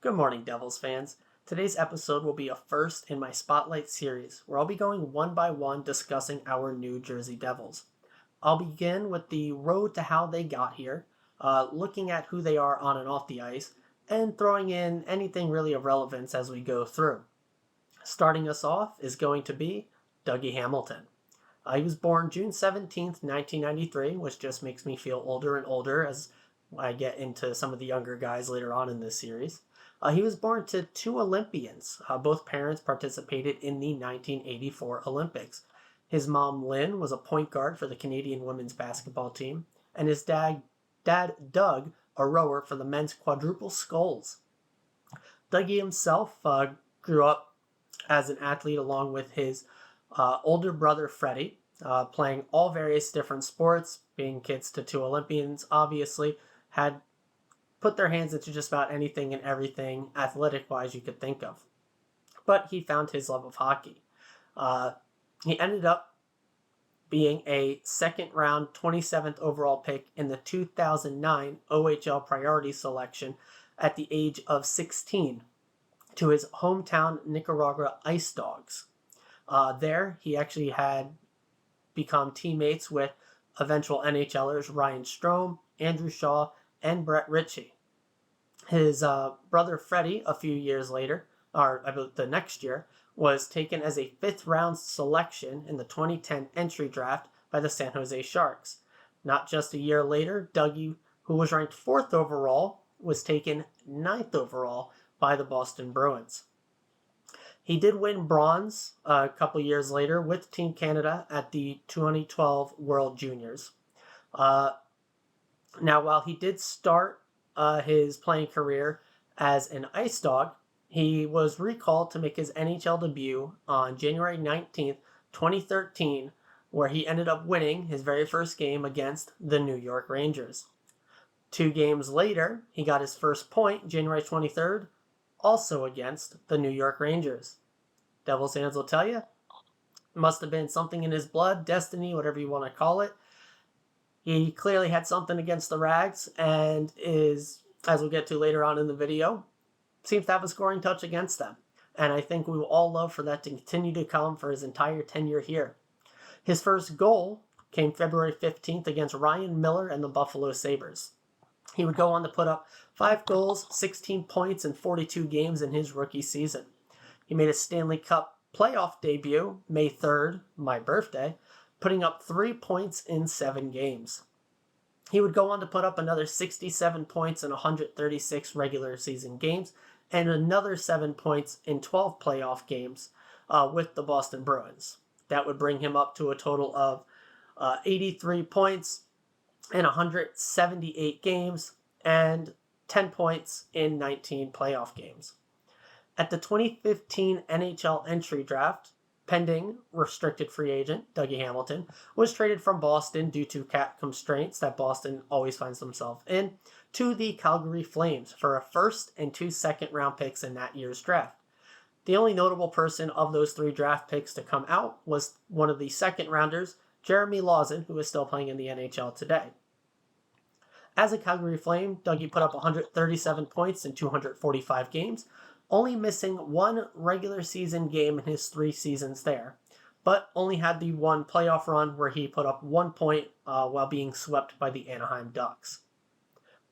Good morning, Devils fans. Today's episode will be a first in my Spotlight series, where I'll be going one by one discussing our New Jersey Devils. I'll begin with the road to how they got here, looking at who they are on and off the ice, and throwing in anything really of relevance as we go through. Starting us off is going to be Dougie Hamilton. He was born June 17th, 1993, which just makes me feel older and older as I get into some of the younger guys later on in this series. He was born to two Olympians. Both parents participated in the 1984 Olympics. His mom, Lynn, was a point guard for the Canadian women's basketball team, and his dad Doug, a rower for the men's quadruple sculls. Dougie himself grew up as an athlete along with his older brother, Freddie, playing all various different sports, being kids to two Olympians, obviously, had put their hands into just about anything and everything athletic-wise you could think of. But he found his love of hockey. He ended up being a second-round, 27th overall pick in the 2009 OHL priority selection at the age of 16 to his hometown Nicaragua Ice Dogs. There, he actually had become teammates with eventual NHLers Ryan Strome, Andrew Shaw, and Brett Ritchie. His brother Freddie, a few years later, or about the next year, was taken as a 5th round selection in the 2010 entry draft by the San Jose Sharks. Not just a year later, Dougie, who was ranked 4th overall, was taken 9th overall by the Boston Bruins. He did win bronze a couple years later with Team Canada at the 2012 World Juniors. Now, while he did start his playing career as an Ice Dog, he was recalled to make his NHL debut on January 19th, 2013, where he ended up winning his very first game against the New York Rangers. 2 games later, he got his first point, January 23rd, also against the New York Rangers. Devils fans will tell you, it must have been something in his blood, destiny, whatever you want to call it. He clearly had something against the Rags and is, as we'll get to later on in the video, seems to have a scoring touch against them. And I think we will all love for that to continue to come for his entire tenure here. His first goal came February 15th against Ryan Miller and the Buffalo Sabres. He would go on to put up 5 goals, 16 points in 42 games in his rookie season. He made a Stanley Cup playoff debut May 3rd, my birthday, putting up 3 points in 7 games. He would go on to put up another 67 points in 136 regular season games and another 7 points in 12 playoff games with the Boston Bruins. That would bring him up to a total of 83 points in 178 games and 10 points in 19 playoff games. At the 2015 NHL entry draft, pending restricted free agent Dougie Hamilton was traded from Boston due to cap constraints that Boston always finds themselves in to the Calgary Flames for a 1st and 2 second-round picks in that year's draft. The only notable person of those 3 draft picks to come out was one of the second-rounders, Jeremy Lawson, who is still playing in the NHL today. As a Calgary Flame, Dougie put up 137 points in 245 games, only missing 1 regular season game in his 3 seasons there, but only had the 1 playoff run where he put up 1 point while being swept by the Anaheim Ducks.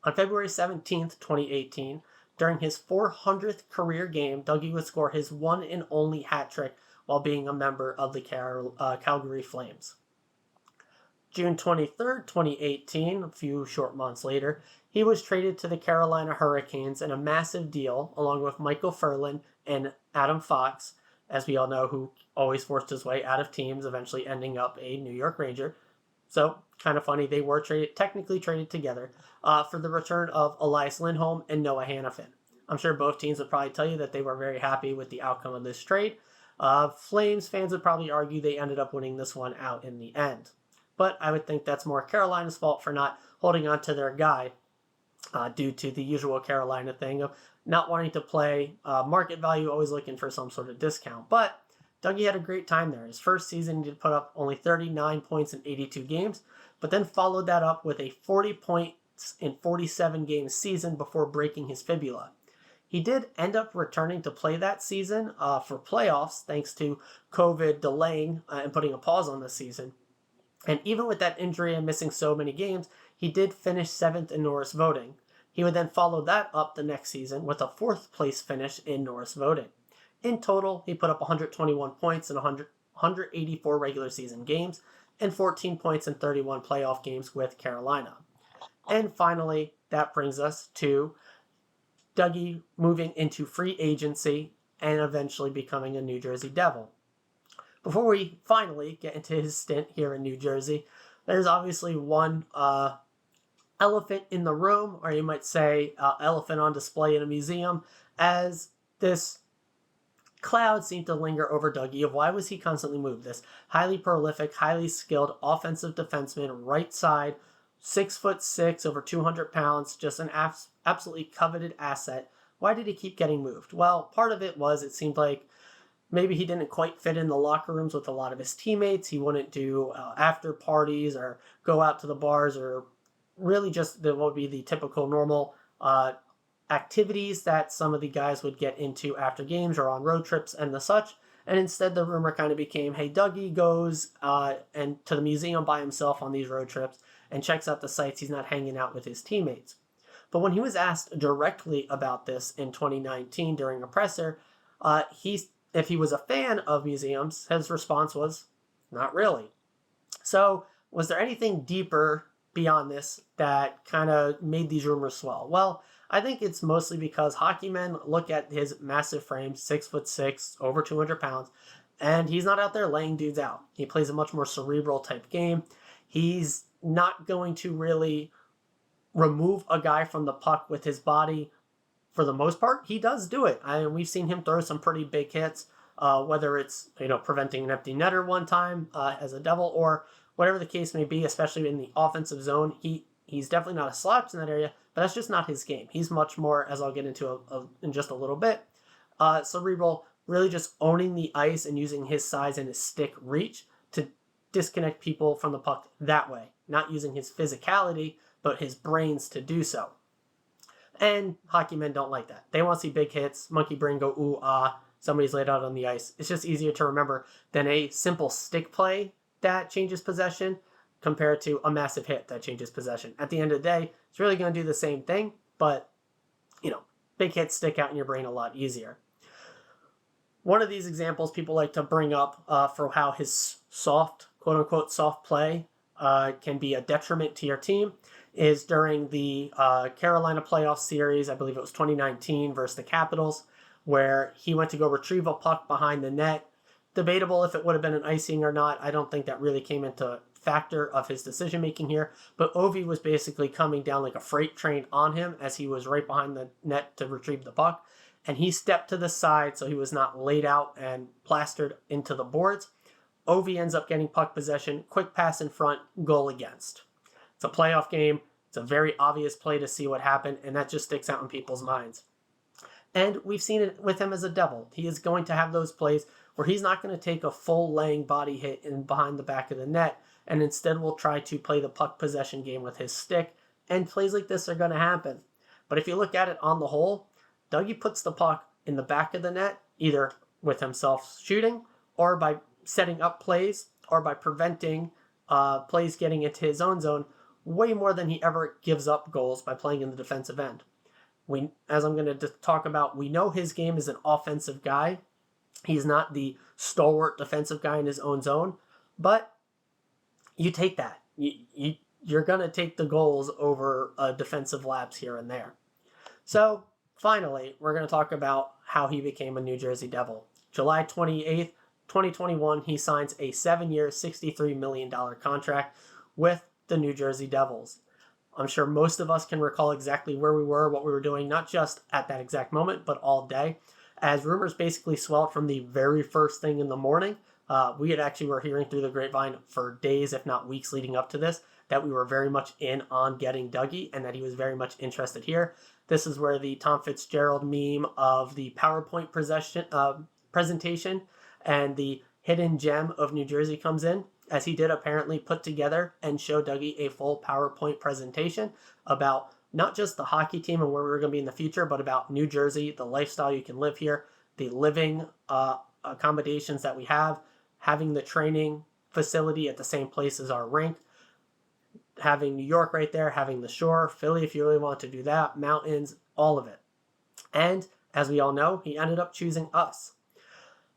On February 17th, 2018, during his 400th career game, Dougie would score his one and only hat trick while being a member of the Calgary Flames. June 23rd, 2018, a few short months later, he was traded to the Carolina Hurricanes in a massive deal along with Michael Ferland and Adam Fox, as we all know, who always forced his way out of teams, eventually ending up a New York Ranger. So, kind of funny, they were technically traded together for the return of Elias Lindholm and Noah Hannafin. I'm sure both teams would probably tell you that they were very happy with the outcome of this trade. Flames fans would probably argue they ended up winning this one out in the end. But I would think that's more Carolina's fault for not holding on to their guy due to the usual Carolina thing of not wanting to play market value, always looking for some sort of discount. But Dougie had a great time there. His first season, he did put up only 39 points in 82 games, but then followed that up with a 40 points in 47 game season before breaking his fibula. He did end up returning to play that season for playoffs, thanks to COVID delaying and putting a pause on the season. And even with that injury and missing so many games, he did finish 7th in Norris voting. He would then follow that up the next season with a 4th place finish in Norris voting. In total, he put up 121 points in 184 regular season games and 14 points in 31 playoff games with Carolina. And finally, that brings us to Dougie moving into free agency and eventually becoming a New Jersey Devil. Before we finally get into his stint here in New Jersey, there's obviously one elephant in the room, or you might say elephant on display in a museum, as this cloud seemed to linger over Dougie of why was he constantly moved. This highly prolific, highly skilled offensive defenseman, right side, 6'6", over 200 pounds, just an absolutely coveted asset. Why did he keep getting moved? Well, part of it was it seemed like maybe he didn't quite fit in the locker rooms with a lot of his teammates. He wouldn't do after parties or go out to the bars or really just what would be the typical normal activities that some of the guys would get into after games or on road trips and the such. And instead, the rumor kind of became, hey, Dougie goes and to the museum by himself on these road trips and checks out the sites. He's not hanging out with his teammates. But when he was asked directly about this in 2019 during a presser, if he was a fan of museums, his response was, not really. So was there anything deeper beyond this that kind of made these rumors swell? Well, I think it's mostly because hockey men look at his massive frame, 6'6", over 200 pounds, and he's not out there laying dudes out. He plays a much more cerebral type game. He's not going to really remove a guy from the puck with his body. For the most part, he does do it. We've seen him throw some pretty big hits, whether it's preventing an empty netter one time as a Devil or whatever the case may be, especially in the offensive zone. He's definitely not a slouch in that area, but that's just not his game. He's much more, as I'll get into in just a little bit, cerebral, really just owning the ice and using his size and his stick reach to disconnect people from the puck that way, not using his physicality, but his brains to do so. And hockey men don't like that. They want to see big hits, monkey brain go ooh, ah, somebody's laid out on the ice. It's just easier to remember than a simple stick play that changes possession compared to a massive hit that changes possession. At the end of the day, it's really going to do the same thing, but, big hits stick out in your brain a lot easier. One of these examples people like to bring up for how his soft, quote-unquote, soft play can be a detriment to your team is during the Carolina playoff series, I believe it was 2019 versus the Capitals, where he went to go retrieve a puck behind the net. Debatable if it would have been an icing or not. I don't think that really came into factor of his decision making here, but Ovi was basically coming down like a freight train on him as he was right behind the net to retrieve the puck, and he stepped to the side so he was not laid out and plastered into the boards. Ovi ends up getting puck possession, quick pass in front, goal against. It's a playoff game. It's a very obvious play to see what happened, and that just sticks out in people's minds. And we've seen it with him as a Devil. He is going to have those plays where he's not going to take a full laying body hit in behind the back of the net, and instead will try to play the puck possession game with his stick, and plays like this are going to happen. But if you look at it on the whole, Dougie puts the puck in the back of the net, either with himself shooting, or by setting up plays, or by preventing plays getting into his own zone, way more than he ever gives up goals by playing in the defensive end. As I'm going to talk about, we know his game is an offensive guy. He's not the stalwart defensive guy in his own zone, but you take that. You're going to take the goals over defensive lapse here and there. So, finally, we're going to talk about how he became a New Jersey Devil. July 28th, 2021, he signs a 7-year, $63 million contract with the New Jersey Devils. I'm sure most of us can recall exactly where we were, what we were doing, not just at that exact moment, but all day, as rumors basically swelled from the very first thing in the morning. We were hearing through the grapevine for days, if not weeks leading up to this, that we were very much in on getting Dougie and that he was very much interested here. This is where the Tom Fitzgerald meme of the PowerPoint presentation and the hidden gem of New Jersey comes in, as he did apparently put together and show Dougie a full PowerPoint presentation about not just the hockey team and where we're going to be in the future, but about New Jersey, the lifestyle you can live here, the living accommodations that we have, having the training facility at the same place as our rink, having New York right there, having the shore, Philly if you really want to do that, mountains, all of it. And as we all know, he ended up choosing us.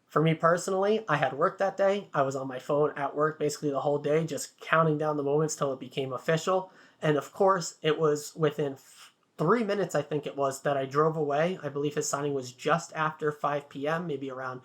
For me personally, I had work that day. I was on my phone at work basically the whole day, just counting down the moments till it became official. And of course, it was within 3 minutes, I think it was, that I drove away. I believe his signing was just after 5 p.m., maybe around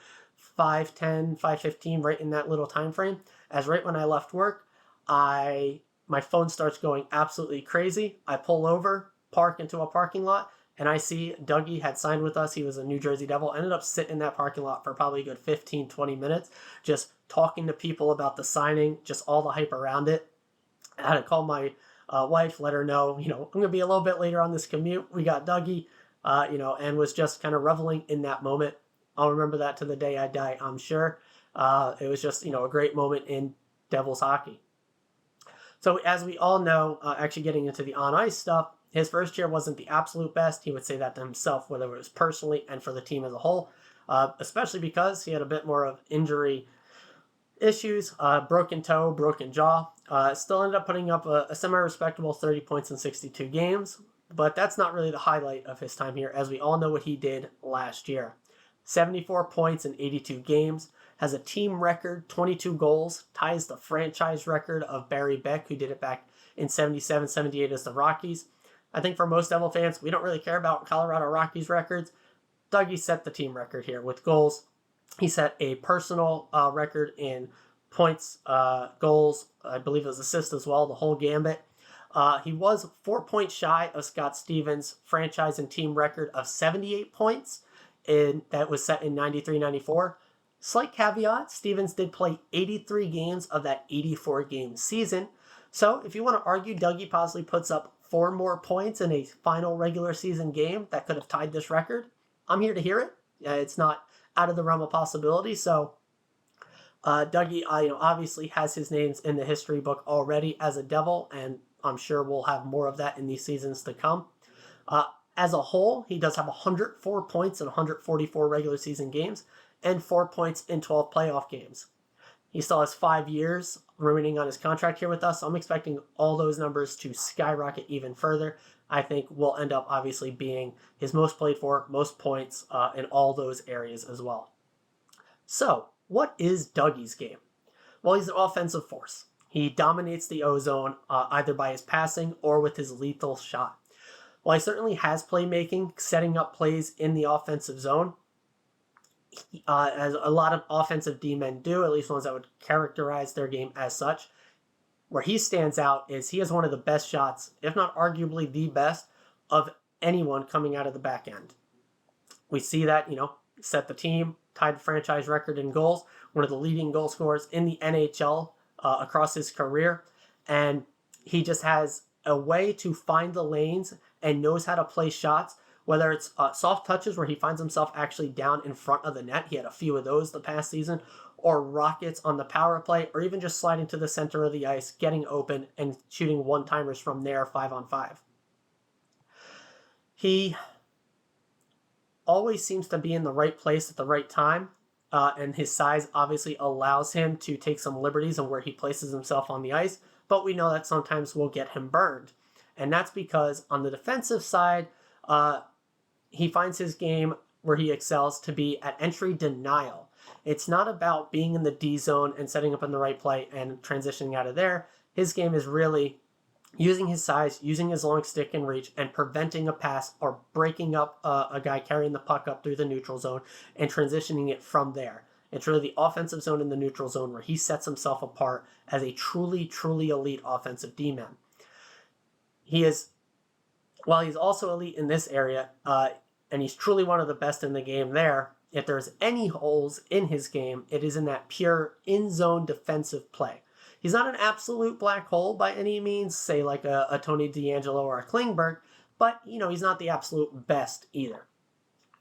5:10, 5:15, right in that little time frame. As right when I left work, my phone starts going absolutely crazy. I pull over, park into a parking lot, and I see Dougie had signed with us. He was a New Jersey Devil. Ended up sitting in that parking lot for probably a good 15, 20 minutes, just talking to people about the signing, just all the hype around it. I had to call my wife, let her know, I'm going to be a little bit later on this commute. We got Dougie, and was just kind of reveling in that moment. I'll remember that to the day I die, I'm sure. It was just, a great moment in Devils hockey. So as we all know, actually getting into the on-ice stuff, his first year wasn't the absolute best. He would say that to himself, whether it was personally and for the team as a whole, especially because he had a bit more of injury issues, broken toe, broken jaw. Still ended up putting up a semi-respectable 30 points in 62 games, but that's not really the highlight of his time here, as we all know what he did last year. 74 points in 82 games, has a team record, 22 goals, ties the franchise record of Barry Beck, who did it back in 77, 78 as the Rockies. I think for most Devil fans, we don't really care about Colorado Rockies records. Dougie set the team record here with goals. He set a personal record in points, goals, I believe it was assists as well, the whole gambit. He was 4 points shy of Scott Stevens' franchise and team record of 78 points, and that was set in 93-94. Slight caveat, Stevens did play 83 games of that 84-game season. So if you want to argue Dougie possibly puts up 4 more points in a final regular season game that could have tied this record, I'm here to hear it. It's not out of the realm of possibility. So Dougie, obviously has his names in the history book already as a Devil, and I'm sure we'll have more of that in these seasons to come. As a whole, he does have 104 points in 144 regular season games and 4 points in 12 playoff games. He still has 5 years remaining on his contract here with us. So I'm expecting all those numbers to skyrocket even further. I think we'll end up obviously being his most played for, most points in all those areas as well. So, what is Dougie's game? Well, he's an offensive force. He dominates the O-zone either by his passing or with his lethal shot. While he certainly has playmaking, setting up plays in the offensive zone, as a lot of offensive D-men do, at least ones that would characterize their game as such. Where he stands out is he has one of the best shots, if not arguably the best, of anyone coming out of the back end. We see that, set the team, tied the franchise record in goals, one of the leading goal scorers in the NHL across his career, and he just has a way to find the lanes and knows how to play shots, whether it's soft touches where he finds himself actually down in front of the net. He had a few of those the past season, or rockets on the power play, or even just sliding to the center of the ice, getting open, and shooting one-timers from there 5-on-5. He always seems to be in the right place at the right time, and his size obviously allows him to take some liberties on where he places himself on the ice, but we know that sometimes will get him burned. And that's because on the defensive side, he finds his game where he excels to be at entry denial. It's not about being in the D zone and setting up in the right play and transitioning out of there. His game is really using his size, using his long stick and reach, and preventing a pass or breaking up a guy carrying the puck up through the neutral zone and transitioning it from there. It's really the offensive zone in the neutral zone where he sets himself apart as a truly, truly elite offensive D-man. While he's also elite in this area, and he's truly one of the best in the game there, if there's any holes in his game, it is in that pure in-zone defensive play. He's not an absolute black hole by any means, say like a Tony DeAngelo or a Klingberg, but, he's not the absolute best either.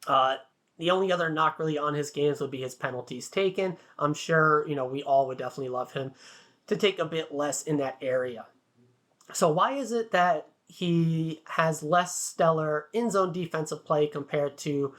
The only other knock really on his games would be his penalties taken. I'm sure, we all would definitely love him to take a bit less in that area. So why is it that he has less stellar in-zone defensive play compared to,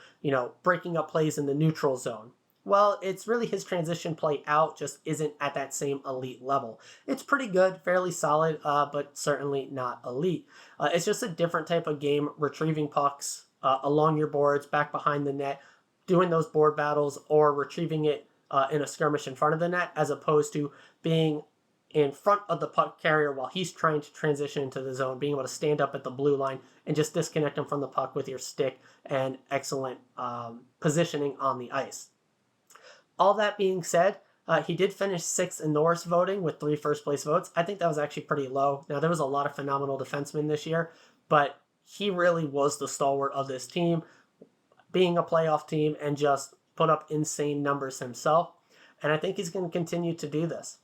breaking up plays in the neutral zone. Well, it's really his transition play out just isn't at that same elite level. It's pretty good, fairly solid, but certainly not elite. It's just a different type of game, retrieving pucks along your boards, back behind the net, doing those board battles, or retrieving it in a skirmish in front of the net, as opposed to being in front of the puck carrier while he's trying to transition into the zone, being able to stand up at the blue line and just disconnect him from the puck with your stick and excellent positioning on the ice. All that being said, he did finish 6th in Norris voting with 3 first-place votes. I think that was actually pretty low. Now, there was a lot of phenomenal defensemen this year, but he really was the stalwart of this team, being a playoff team, and just put up insane numbers himself. And I think he's going to continue to do this.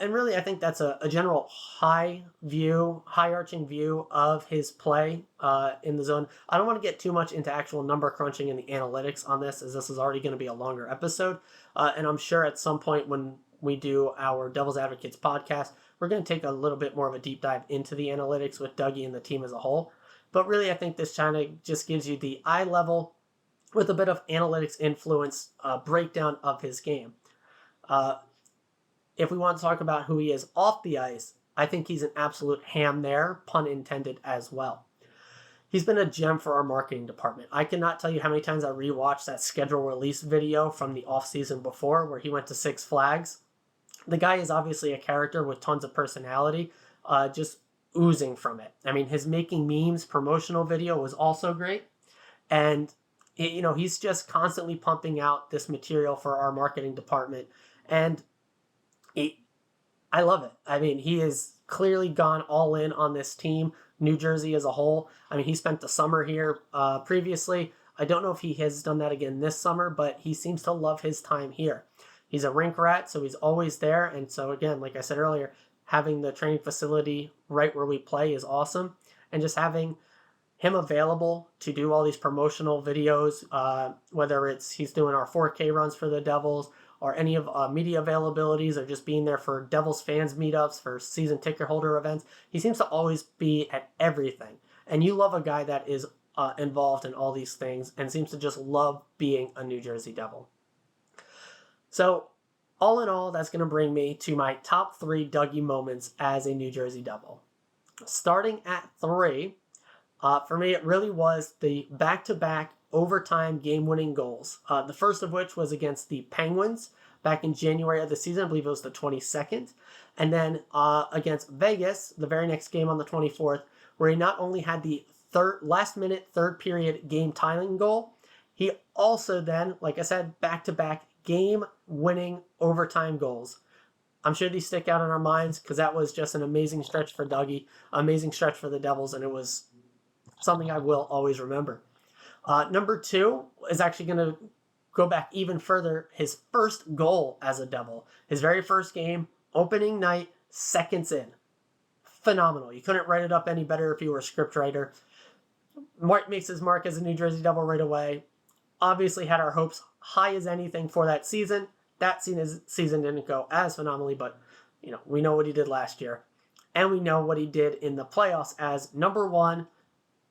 And really, I think that's a general high-arching view of his play in the zone. I don't want to get too much into actual number crunching and the analytics on this, as this is already going to be a longer episode. And I'm sure at some point when we do our Devil's Advocates podcast, we're going to take a little bit more of a deep dive into the analytics with Dougie and the team as a whole. But really, I think this kind of just gives you the eye level with a bit of analytics influence breakdown of his game. If we want to talk about who he is off the ice, I think he's an absolute ham there, pun intended as well. He's been a gem for our marketing department. I cannot tell you how many times I rewatched that schedule release video from the off-season before where he went to Six Flags. The guy is obviously a character with tons of personality, just oozing from it. I mean, his Making Memes promotional video was also great. And, he's just constantly pumping out this material for our marketing department. And I love it. I mean, he has clearly gone all in on this team, New Jersey as a whole. I mean, he spent the summer here previously. I don't know if he has done that again this summer, but he seems to love his time here. He's a rink rat, so he's always there. And so, again, like I said earlier, having the training facility right where we play is awesome. And just having him available to do all these promotional videos, whether it's he's doing our 4K runs for the Devils, or any of media availabilities, or just being there for Devils fans meetups, for season ticket holder events. He seems to always be at everything. And you love a guy that is involved in all these things and seems to just love being a New Jersey Devil. So, all in all, that's going to bring me to my top 3 Dougie moments as a New Jersey Devil. Starting at 3, for me, it really was the back-to-back overtime game-winning goals. The first of which was against the Penguins back in January of the season. I believe it was the 22nd. And then against Vegas, the very next game on the 24th, where he not only had the last-minute third-period game-tying goal, he also then, like I said, back-to-back game-winning overtime goals. I'm sure these stick out in our minds because that was just an amazing stretch for Dougie, amazing stretch for the Devils, and it was something I will always remember. Number 2 is actually going to go back even further. His first goal as a Devil. His very first game, opening night, seconds in. Phenomenal. You couldn't write it up any better if you were a scriptwriter. Mark makes his mark as a New Jersey Devil right away. Obviously had our hopes high as anything for that season. That season didn't go as phenomenally, but we know what he did last year. And we know what he did in the playoffs as number 1,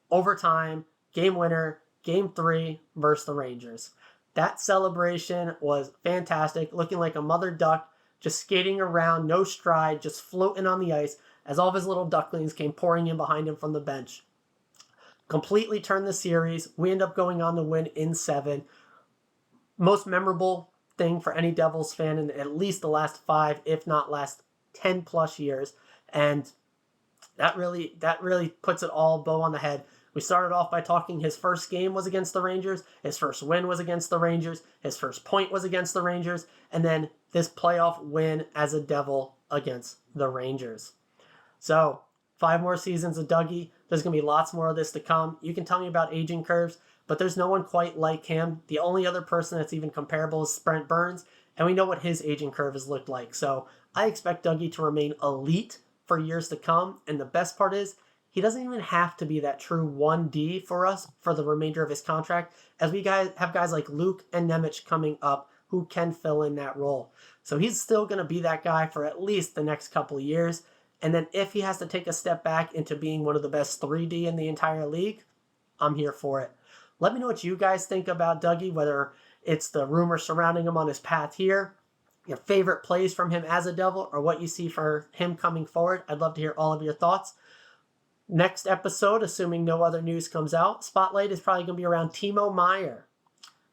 overtime, game winner, Game 3 versus the Rangers. That celebration was fantastic, looking like a mother duck, just skating around, no stride, just floating on the ice as all of his little ducklings came pouring in behind him from the bench. Completely turned the series. We end up going on to win in 7. Most memorable thing for any Devils fan in at least the last 5, if not last 10 plus years. And that really puts it all bow on the head. We started off by talking his first game was against the Rangers, his first win was against the Rangers, his first point was against the Rangers, and then this playoff win as a Devil against the Rangers. So, 5 more seasons of Dougie. There's going to be lots more of this to come. You can tell me about aging curves, but there's no one quite like him. The only other person that's even comparable is Brent Burns, and we know what his aging curve has looked like. So, I expect Dougie to remain elite for years to come, and the best part is, he doesn't even have to be that true 1D for us for the remainder of his contract, as we have guys like Luke and Nemec coming up who can fill in that role. So he's still going to be that guy for at least the next couple of years. And then if he has to take a step back into being one of the best 3D in the entire league, I'm here for it. Let me know what you guys think about Dougie, whether it's the rumor surrounding him on his path here, your favorite plays from him as a Devil, or what you see for him coming forward. I'd love to hear all of your thoughts. Next episode, assuming no other news comes out, Spotlight is probably going to be around Timo Meier.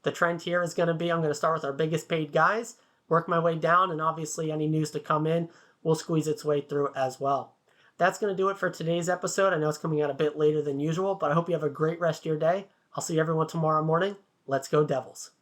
The trend here is going to be, I'm going to start with our biggest paid guys, work my way down, and obviously any news to come in will squeeze its way through as well. That's going to do it for today's episode. I know it's coming out a bit later than usual, but I hope you have a great rest of your day. I'll see everyone tomorrow morning. Let's go Devils.